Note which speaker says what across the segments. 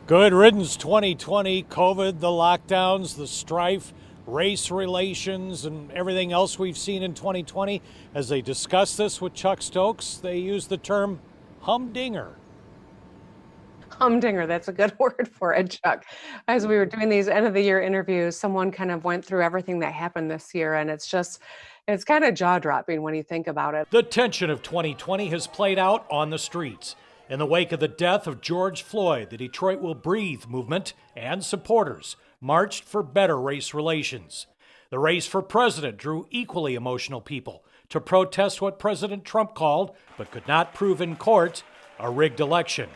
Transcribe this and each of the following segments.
Speaker 1: Good riddance 2020, COVID, the lockdowns, the strife, race relations, and everything else we've seen in 2020. As they discuss this with Chuck Stokes, they use the term humdinger.
Speaker 2: Humdinger, that's a good word for it, Chuck. As we were doing these end of the year interviews, someone kind of went through everything that happened this year, and it's kind of jaw dropping when you think about it.
Speaker 1: The tension of 2020 has played out on the streets. In the wake of the death of George Floyd, the Detroit Will Breathe movement and supporters marched for better race relations. The race for president drew equally emotional people to protest what President Trump called, but could not prove in court, a rigged election.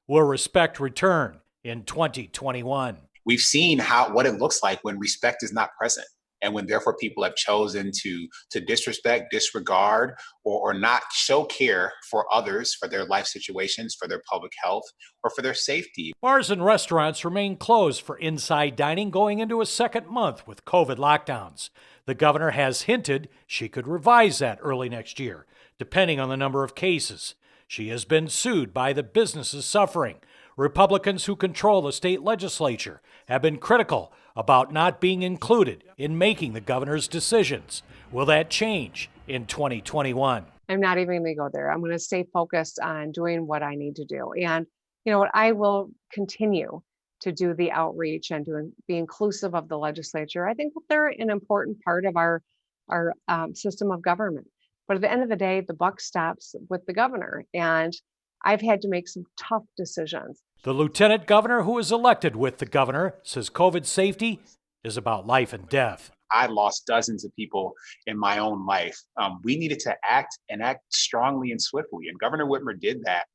Speaker 1: Will respect return in 2021?
Speaker 3: We've seen what it looks like when respect is not present, and when therefore people have chosen to disrespect, disregard, or not show care for others, for their life situations, for their public health, or for their safety.
Speaker 1: Bars and restaurants remain closed for inside dining going into a second month with COVID lockdowns. The governor has hinted she could revise that early next year, depending on the number of cases. She has been sued by the businesses suffering. Republicans who control the state legislature have been critical about not being included in making the governor's decisions. Will that change in 2021?
Speaker 2: I'm not even going to go there. I'm going to stay focused on doing what I need to do. And you know what? I will continue to do the outreach and be inclusive of the legislature. I think that they're an important part of our system of government. But at the end of the day, the buck stops with the governor. And I've had to make some tough decisions.
Speaker 1: The lieutenant governor who was elected with the governor says COVID safety is about life and death.
Speaker 3: I lost dozens of people in my own life. We needed to act strongly and swiftly, and Governor Whitmer did that.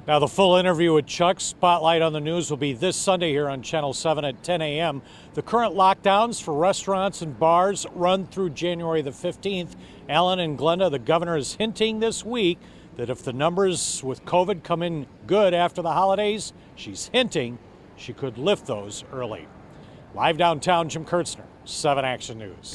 Speaker 1: Now, the full interview with Chuck, Spotlight on the News, will be this Sunday here on Channel 7 at 10 a.m. The current lockdowns for restaurants and bars run through January the 15th. Alan and Glenda, the governor is hinting this week that if the numbers with COVID come in good after the holidays, she's hinting she could lift those early. Live downtown, Jim Kurtzner, 7 Action News.